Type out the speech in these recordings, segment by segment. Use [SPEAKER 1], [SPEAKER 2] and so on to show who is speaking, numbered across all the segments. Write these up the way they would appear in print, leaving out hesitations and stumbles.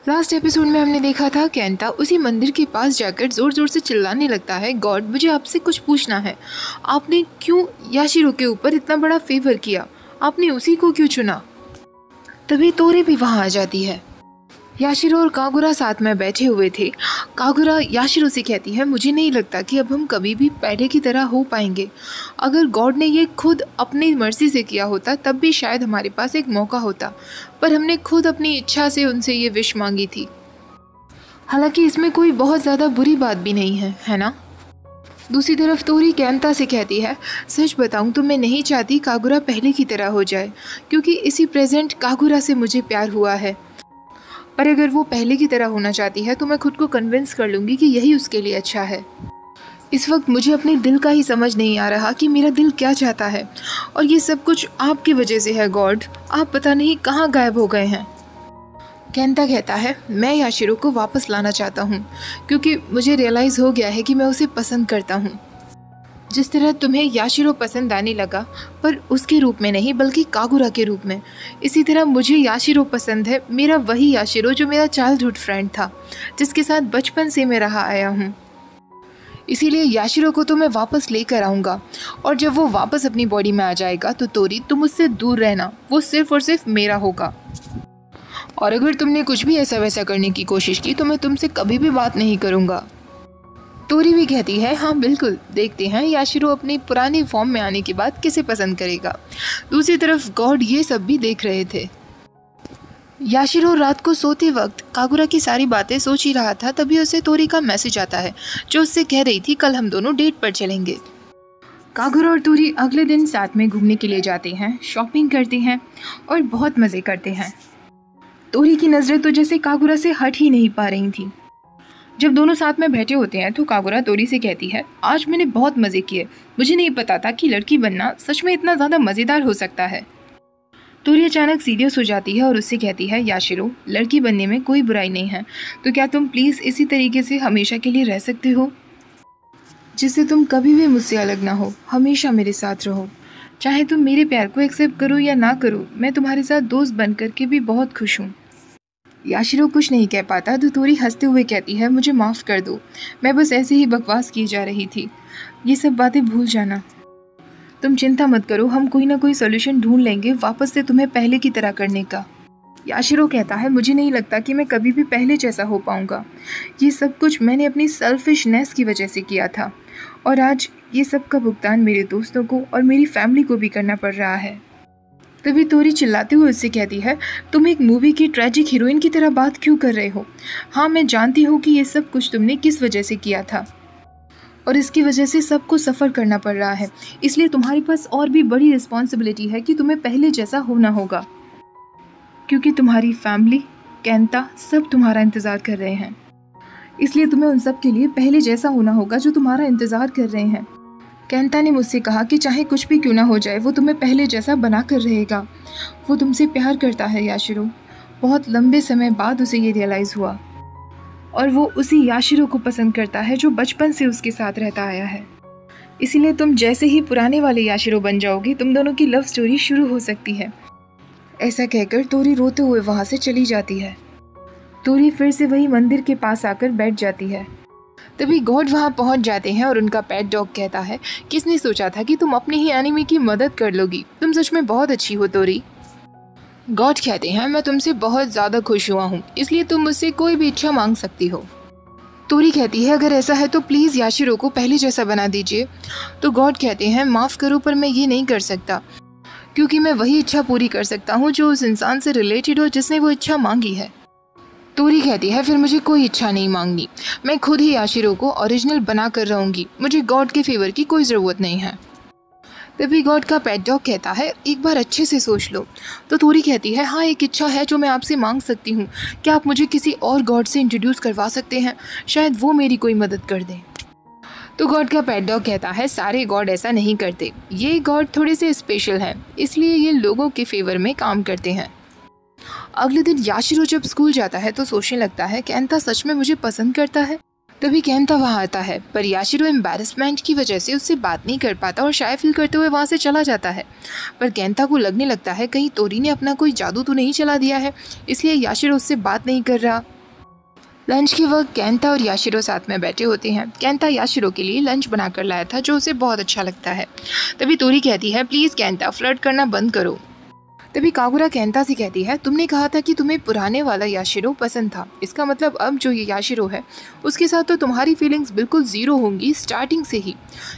[SPEAKER 1] Last episode में हमने देखा था केंटा उसी मंदिर के पास जाकर ज़ोर ज़ोर से चिल्लाने लगता है, गॉड मुझे आपसे कुछ पूछना है। आपने क्यों याशिरो के ऊपर इतना बड़ा फेवर किया? आपने उसी को क्यों चुना? तभी तोरी भी वहाँ आ जाती है। याशिरो और कागुरा साथ में बैठे हुए थे। कागुरा याशिरो से कहती है, मुझे नहीं लगता कि अब हम कभी भी पहले की तरह हो पाएंगे। अगर गॉड ने ये खुद अपनी मर्जी से किया होता तब भी शायद हमारे पास एक मौका होता, पर हमने खुद अपनी इच्छा से उनसे ये विश मांगी थी। हालांकि इसमें कोई बहुत ज़्यादा बुरी बात भी नहीं है ना? दूसरी तरफ तोरी केंटा से कहती है, सच बताऊं तो मैं नहीं चाहती कागुरा पहले की तरह हो जाए, क्योंकि इसी प्रेजेंट कागुरा से मुझे प्यार हुआ है। पर अगर वो पहले की तरह होना चाहती है तो मैं खुद को कन्विंस कर लूँगी कि यही उसके लिए अच्छा है। इस वक्त मुझे अपने दिल का ही समझ नहीं आ रहा कि मेरा दिल क्या चाहता है, और ये सब कुछ आपकी वजह से है गॉड। आप पता नहीं कहाँ गायब हो गए हैं। केंटा कहता है, मैं याशिरो को वापस लाना चाहता हूँ, क्योंकि मुझे रियलाइज़ हो गया है कि मैं उसे पसंद करता हूँ। जिस तरह तुम्हें याशिरो पसंद आने लगा, पर उसके रूप में नहीं बल्कि कागुरा के रूप में, इसी तरह मुझे याशिरो पसंद है, मेरा वही याशिरो जो मेरा चाइल्डहुड फ्रेंड था, जिसके साथ बचपन से मैं रहा आया हूँ। इसीलिए याशिरो को तो मैं वापस लेकर आऊँगा, और जब वो वापस अपनी बॉडी में आ जाएगा तो तोरी तुम उससे दूर रहना, वो सिर्फ और सिर्फ मेरा होगा। और अगर तुमने कुछ भी ऐसा वैसा करने की कोशिश की तो मैं तुमसे कभी भी बात नहीं करूँगा। तोरी भी कहती है, हाँ बिल्कुल, देखते हैं याशिरो अपनी पुरानी फॉर्म में आने के बाद किसे पसंद करेगा। दूसरी तरफ गॉड ये सब भी देख रहे थे। याशिरो रात को सोते वक्त कागुरा की सारी बातें सोच ही रहा था, तभी उसे तोरी का मैसेज आता है जो उससे कह रही थी कल हम दोनों डेट पर चलेंगे। कागुरा और तोरी अगले दिन साथ में घूमने के लिए जाते हैं, शॉपिंग करते हैं और बहुत मज़े करते हैं। तोरी की नज़रें तो जैसे कागुरा से हट ही नहीं पा रही थी। जब दोनों साथ में बैठे होते हैं तो कागुरा तोरी से कहती है, आज मैंने बहुत मज़े किए, मुझे नहीं पता था कि लड़की बनना सच में इतना ज़्यादा मज़ेदार हो सकता है। तोरी अचानक सीरियस हो जाती है और उससे कहती है, याशिरो लड़की बनने में कोई बुराई नहीं है, तो क्या तुम प्लीज़ इसी तरीके से हमेशा के लिए रह सकते हो, जिससे तुम कभी भी मुझसे अलग ना हो, हमेशा मेरे साथ रहो। चाहे तुम मेरे प्यार को एक्सेप्ट करो या ना करो, मैं तुम्हारे साथ दोस्त बन करके भी बहुत खुश हूँ। याशिरो कुछ नहीं कह पाता तो तोरी हंसते हुए कहती है, मुझे माफ़ कर दो, मैं बस ऐसे ही बकवास की जा रही थी, ये सब बातें भूल जाना। तुम चिंता मत करो, हम कोई ना कोई सोल्यूशन ढूंढ लेंगे वापस से तुम्हें पहले की तरह करने का। याशिरो कहता है, मुझे नहीं लगता कि मैं कभी भी पहले जैसा हो पाऊँगा। ये सब कुछ मैंने अपनी सेल्फिशनेस की वजह से किया था, और आज ये सब का भुगतान मेरे दोस्तों को और मेरी फैमिली को भी करना पड़ रहा है। तभी तोरी चिल्लाते हुए उससे कहती है, तुम एक मूवी की ट्रेजिक हीरोइन की तरह बात क्यों कर रहे हो? हाँ, मैं जानती हूँ कि ये सब कुछ तुमने किस वजह से किया था, और इसकी वजह से सबको सफ़र करना पड़ रहा है, इसलिए तुम्हारे पास और भी बड़ी रिस्पॉन्सिबिलिटी है कि तुम्हें पहले जैसा होना होगा, क्योंकि तुम्हारी फैमिली, केंटा सब तुम्हारा इंतज़ार कर रहे हैं। इसलिए तुम्हें उन सब के लिए पहले जैसा होना होगा जो तुम्हारा इंतज़ार कर रहे हैं। केंटा ने मुझसे कहा कि चाहे कुछ भी क्यों ना हो जाए वो तुम्हें पहले जैसा बना कर रहेगा। वो तुमसे प्यार करता है याशिरो। बहुत लंबे समय बाद उसे ये रियलाइज़ हुआ, और वो उसी याशिरो को पसंद करता है जो बचपन से उसके साथ रहता आया है। इसीलिए तुम जैसे ही पुराने वाले याशिरो बन जाओगे, तुम दोनों की लव स्टोरी शुरू हो सकती है। ऐसा कहकर तोरी रोते हुए वहाँ से चली जाती है। तोरी फिर से वही मंदिर के पास आकर बैठ जाती है। तभी गॉड वहाँ पहुँच जाते हैं और उनका पेट डॉग कहता है, किसने सोचा था कि तुम अपने ही एनिमी की मदद कर लोगी, तुम सच में बहुत अच्छी हो तोरी। गॉड कहते हैं, मैं तुमसे बहुत ज़्यादा खुश हुआ हूँ, इसलिए तुम मुझसे कोई भी इच्छा मांग सकती हो। तोरी कहती है, अगर ऐसा है तो प्लीज़ याशिरो को पहले जैसा बना दीजिए। तो गॉड कहते हैं, माफ़ करो पर मैं ये नहीं कर सकता, क्योंकि मैं वही इच्छा पूरी कर सकता हूँ जो उस इंसान से रिलेटेड हो जिसने वो इच्छा मांगी है। तोरी कहती है, फिर मुझे कोई इच्छा नहीं मांगनी, मैं खुद ही याशिरो को ओरिजिनल बना कर रहूँगी, मुझे गॉड के फेवर की कोई ज़रूरत नहीं है। तभी गॉड का पेट डॉग कहता है, एक बार अच्छे से सोच लो। तो तोरी कहती है, हाँ एक इच्छा है जो मैं आपसे मांग सकती हूँ, क्या आप मुझे किसी और गॉड से इंट्रोड्यूस करवा सकते हैं, शायद वो मेरी कोई मदद कर दें। तो गॉड का पेट डॉग कहता है, सारे गॉड ऐसा नहीं करते, ये गॉड थोड़े से स्पेशल हैं, इसलिए ये लोगों के फेवर में काम करते हैं। अगले दिन याशिरो जब स्कूल जाता है तो सोचने लगता है, केंटा सच में मुझे पसंद करता है। तभी केंता वहाँ आता है, पर याशिरो एम्बैरेसमेंट की वजह से उससे बात नहीं कर पाता और शाय फील करते हुए वहाँ से चला जाता है। पर केंता को लगने लगता है कहीं तोरी ने अपना कोई जादू तो नहीं चला दिया है, इसलिए याशिरो उससे बात नहीं कर रहा। लंच के वक्त केंता और याशिरो साथ में बैठे होते हैं। केंता याशिरो के लिए लंच बनाकर लाया था जो उसे बहुत अच्छा लगता है। तभी तोरी कहती है, प्लीज़ केंता, फ्लर्ट करना बंद करो। तभी कागुरा केंता से कहती है, तुमने कहा था कि तुम्हें पुराने वाला याशिरो पसंद था, इसका मतलब अब जो ये याशिरो है उसके साथ तो तुम्हारी फीलिंग्स बिल्कुल ज़ीरो होंगी स्टार्टिंग से ही।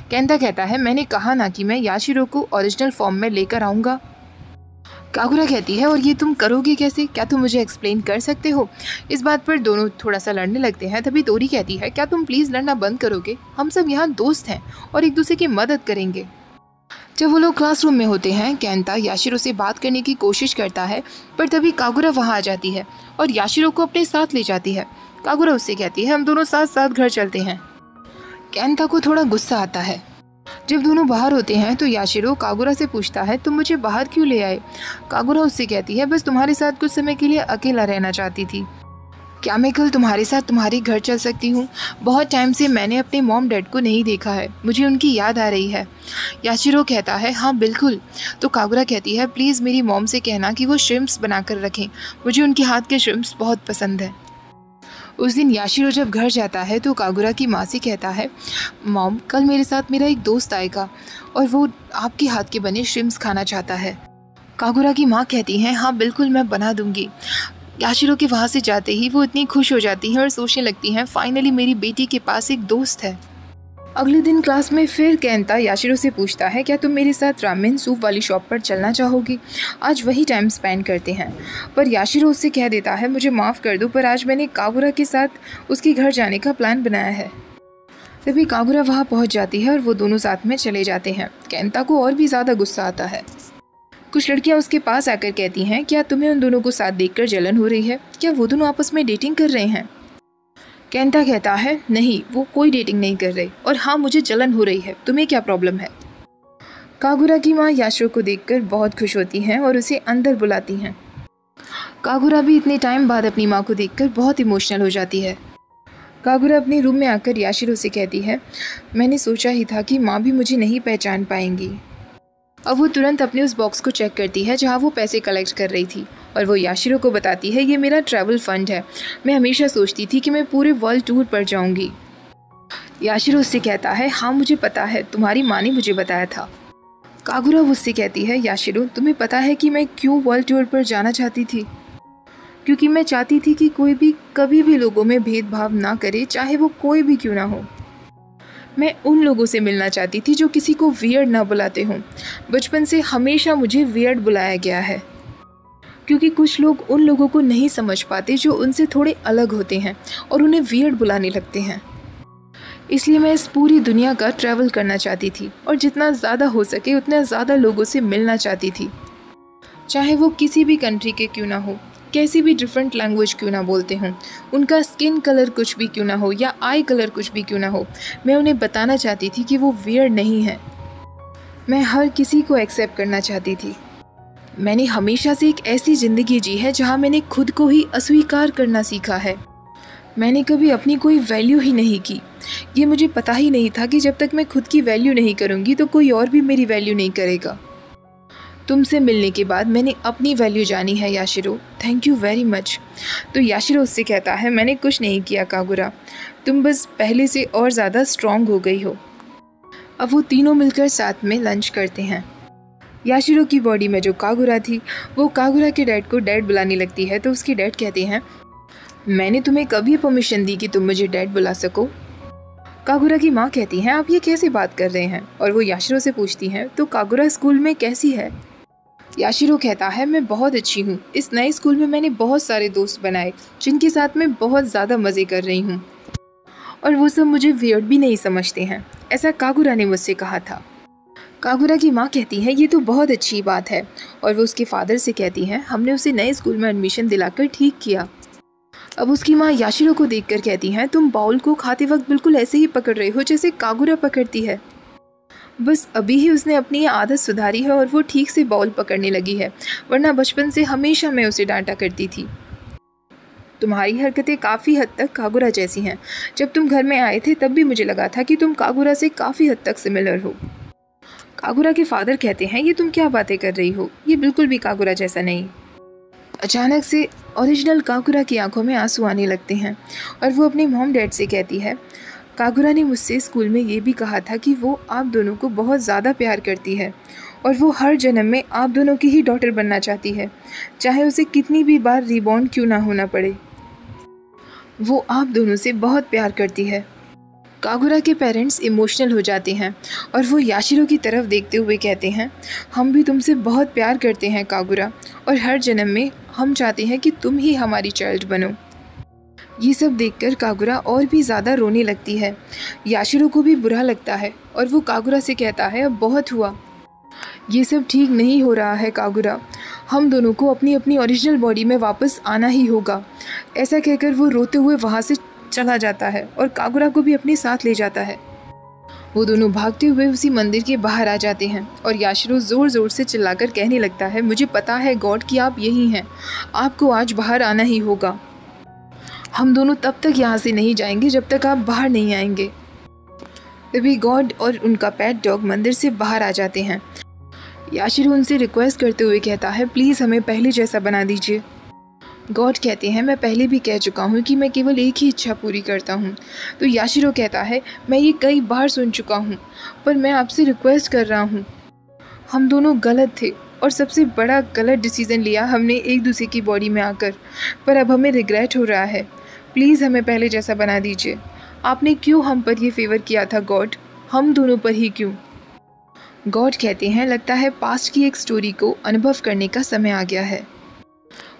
[SPEAKER 1] केंता कहता है, मैंने कहा ना कि मैं याशिरो को ओरिजिनल फॉर्म में लेकर आऊँगा। कागुरा कहती है, और ये तुम करोगे कैसे, क्या तुम मुझे एक्सप्लेन कर सकते हो। इस बात पर दोनों थोड़ा सा लड़ने लगते हैं। तभी तोरी कहती है, क्या तुम प्लीज़ लड़ना बंद करोगे, हम सब यहाँ दोस्त हैं और एक दूसरे की मदद करेंगे। जब वो लोग क्लासरूम में होते हैं, केंता याशिरो से बात करने की कोशिश करता है, पर तभी कागुरा वहाँ आ जाती है और याशिरो को अपने साथ ले जाती है। कागुरा उससे कहती है, हम दोनों साथ साथ घर चलते हैं। केंता को थोड़ा गुस्सा आता है। जब दोनों बाहर होते हैं तो याशिरो कागुरा से पूछता है, तुम मुझे बाहर क्यों ले आए। कागुरा उससे कहती है, बस तुम्हारे साथ कुछ समय के लिए अकेला रहना चाहती थी। क्या मैं कल तुम्हारे साथ तुम्हारे घर चल सकती हूँ? बहुत टाइम से मैंने अपने मॉम डैड को नहीं देखा है, मुझे उनकी याद आ रही है। याशिरो कहता है, हाँ बिल्कुल। तो कागुरा कहती है, प्लीज़ मेरी मॉम से कहना कि वो श्रिम्प्स बनाकर रखें, मुझे उनके हाथ के श्रिम्प्स बहुत पसंद है। उस दिन याशिरो जब घर जाता है तो कागुरा की माँ से कहता है, मॉम कल मेरे साथ मेरा एक दोस्त आएगा और वो आपके हाथ के बने श्रिम्प्स खाना चाहता है। कागुरा की माँ कहती हैं, हाँ बिल्कुल मैं बना दूँगी। याशिरो के वहाँ से जाते ही वो इतनी खुश हो जाती हैं और सोचने लगती हैं, फाइनली मेरी बेटी के पास एक दोस्त है। अगले दिन क्लास में फिर केंता याशिरो से पूछता है, क्या तुम मेरे साथ रामेन सूप वाली शॉप पर चलना चाहोगी? आज वही टाइम स्पेंड करते हैं। पर याशिरो उससे कह देता है, मुझे माफ़ कर दो, पर आज मैंने कागुरा के साथ उसके घर जाने का प्लान बनाया है। तभी कागुरा वहाँ पहुँच जाती है और वो दोनों साथ में चले जाते हैं। केंता को और भी ज़्यादा गुस्सा आता है। कुछ लड़कियां उसके पास आकर कहती हैं, क्या तुम्हें उन दोनों को साथ देखकर जलन हो रही है? क्या वो दोनों आपस में डेटिंग कर रहे हैं? केंता कहता है, नहीं वो कोई डेटिंग नहीं कर रहे, और हाँ मुझे जलन हो रही है, तुम्हें क्या प्रॉब्लम है? कागुरा की माँ याशिरो को देखकर बहुत खुश होती हैं और उसे अंदर बुलाती हैं। कागुरा भी इतने टाइम बाद अपनी माँ को देखकर बहुत इमोशनल हो जाती है। कागुरा अपने रूम में आकर याशिरो से कहती है, मैंने सोचा ही था कि माँ भी मुझे नहीं पहचान पाएंगी। अब वो तुरंत अपने उस बॉक्स को चेक करती है जहाँ वो पैसे कलेक्ट कर रही थी, और वो याशिरो को बताती है, ये मेरा ट्रैवल फंड है, मैं हमेशा सोचती थी कि मैं पूरे वर्ल्ड टूर पर जाऊँगी। याशिरो उससे कहता है, हाँ मुझे पता है, तुम्हारी माँ ने मुझे बताया था। कागुरा उससे कहती है, याशिरो तुम्हें पता है कि मैं क्यों वर्ल्ड टूर पर जाना चाहती थी? क्योंकि मैं चाहती थी कि कोई भी कभी भी लोगों में भेदभाव ना करे, चाहे वो कोई भी क्यों ना हो। मैं उन लोगों से मिलना चाहती थी जो किसी को वियर्ड ना बुलाते हों। बचपन से हमेशा मुझे वियर्ड बुलाया गया है, क्योंकि कुछ लोग उन लोगों को नहीं समझ पाते जो उनसे थोड़े अलग होते हैं और उन्हें वियर्ड बुलाने लगते हैं। इसलिए मैं इस पूरी दुनिया का ट्रैवल करना चाहती थी और जितना ज़्यादा हो सके उतना ज़्यादा लोगों से मिलना चाहती थी, चाहे वो किसी भी कंट्री के क्यों ना हो, कैसी भी डिफरेंट लैंग्वेज क्यों ना बोलते हों, उनका स्किन कलर कुछ भी क्यों ना हो या आई कलर कुछ भी क्यों ना हो। मैं उन्हें बताना चाहती थी कि वो वियर्ड नहीं है। मैं हर किसी को एक्सेप्ट करना चाहती थी। मैंने हमेशा से एक ऐसी ज़िंदगी जी है जहाँ मैंने खुद को ही अस्वीकार करना सीखा है। मैंने कभी अपनी कोई वैल्यू ही नहीं की। ये मुझे पता ही नहीं था कि जब तक मैं खुद की वैल्यू नहीं करूँगी तो कोई और भी मेरी वैल्यू नहीं करेगा। तुमसे मिलने के बाद मैंने अपनी वैल्यू जानी है याशिरो, थैंक यू वेरी मच। तो याशिरो उससे कहता है, मैंने कुछ नहीं किया कागुरा, तुम बस पहले से और ज़्यादा स्ट्रॉन्ग हो गई हो। अब वो तीनों मिलकर साथ में लंच करते हैं। याशिरो की बॉडी में जो कागुरा थी वो कागुरा के डैड को डैड बुलाने लगती है, तो उसके डैड कहते हैं, मैंने तुम्हें कभी परमिशन दी कि तुम मुझे डैड बुला सको? कागुरा की माँ कहती हैं, आप ये कैसे बात कर रहे हैं? और वो याशिरो से पूछती हैं, तो कागुरा स्कूल में कैसी है? याशिरो कहता है, मैं बहुत अच्छी हूँ। इस नए स्कूल में मैंने बहुत सारे दोस्त बनाए जिनके साथ मैं बहुत ज़्यादा मज़े कर रही हूँ, और वो सब मुझे वियर्ड भी नहीं समझते हैं, ऐसा कागुरा ने मुझसे कहा था। कागुरा की माँ कहती है, ये तो बहुत अच्छी बात है, और वो उसके फादर से कहती हैं, हमने उसे नए स्कूल में एडमिशन दिलाकर ठीक किया। अब उसकी माँ याशिरो को देखकर कहती हैं, तुम बाउल को खाते वक्त बिल्कुल ऐसे ही पकड़ रहे हो जैसे कागुरा पकड़ती है। बस अभी ही उसने अपनी आदत सुधारी है और वो ठीक से बाउल पकड़ने लगी है, वरना बचपन से हमेशा मैं उसे डांटा करती थी। तुम्हारी हरकतें काफ़ी हद तक कागुरा जैसी हैं। जब तुम घर में आए थे तब भी मुझे लगा था कि तुम कागुरा से काफ़ी हद तक सिमिलर हो। कागुरा के फादर कहते हैं, ये तुम क्या बातें कर रही हो, ये बिल्कुल भी कागुरा जैसा नहीं। अचानक से ओरिजिनल कागुरा की आंखों में आंसू आने लगते हैं और वो अपने मॉम डैड से कहती है, कागुरा ने मुझसे स्कूल में ये भी कहा था कि वो आप दोनों को बहुत ज़्यादा प्यार करती है और वो हर जन्म में आप दोनों की ही डॉटर बनना चाहती है, चाहे उसे कितनी भी बार रिबॉर्न क्यों ना होना पड़े। वो आप दोनों से बहुत प्यार करती है। कागुरा के पेरेंट्स इमोशनल हो जाते हैं और वो याशिरो की तरफ देखते हुए कहते हैं, हम भी तुमसे बहुत प्यार करते हैं कागुरा, और हर जन्म में हम चाहते हैं कि तुम ही हमारी चाइल्ड बनो। ये सब देखकर कागुरा और भी ज़्यादा रोने लगती है। याशिरो को भी बुरा लगता है और वो कागुरा से कहता है, अब बहुत हुआ, ये सब ठीक नहीं हो रहा है कागुरा, हम दोनों को अपनी अपनी ओरिजिनल बॉडी में वापस आना ही होगा। ऐसा कहकर वो रोते हुए वहाँ से चला जाता है और कागुरा को भी अपने साथ ले जाता है। वो दोनों भागते हुए उसी मंदिर के बाहर आ जाते हैं और याशिरो ज़ोर ज़ोर से चिल्लाकर कहने लगता है, मुझे पता है गॉड कि आप यही हैं, आपको आज बाहर आना ही होगा। हम दोनों तब तक यहाँ से नहीं जाएंगे जब तक आप बाहर नहीं आएंगे। तभी गॉड और उनका पेट डॉग मंदिर से बाहर आ जाते हैं। याशिरो उनसे रिक्वेस्ट करते हुए कहता है, प्लीज़ हमें पहले जैसा बना दीजिए। गॉड कहते हैं, मैं पहले भी कह चुका हूँ कि मैं केवल एक ही इच्छा पूरी करता हूँ। तो याशिरो कहता है, मैं ये कई बार सुन चुका हूँ, पर मैं आपसे रिक्वेस्ट कर रहा हूँ, हम दोनों गलत थे और सबसे बड़ा गलत डिसीज़न लिया हमने एक दूसरे की बॉडी में आकर, पर अब हमें रिग्रेट हो रहा है। प्लीज़ हमें पहले जैसा बना दीजिए। आपने क्यों हम पर ये फेवर किया था गॉड, हम दोनों पर ही क्यों? गॉड कहते हैं, लगता है पास्ट की एक स्टोरी को अनुभव करने का समय आ गया है।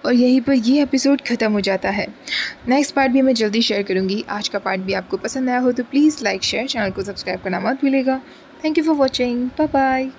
[SPEAKER 1] और यहीं पर ये एपिसोड ख़त्म हो जाता है। नेक्स्ट पार्ट भी मैं जल्दी शेयर करूँगी। आज का पार्ट भी आपको पसंद आया हो तो प्लीज़ लाइक शेयर, चैनल को सब्सक्राइब करना मत भूलिएगा। Thank you for watching, bye bye.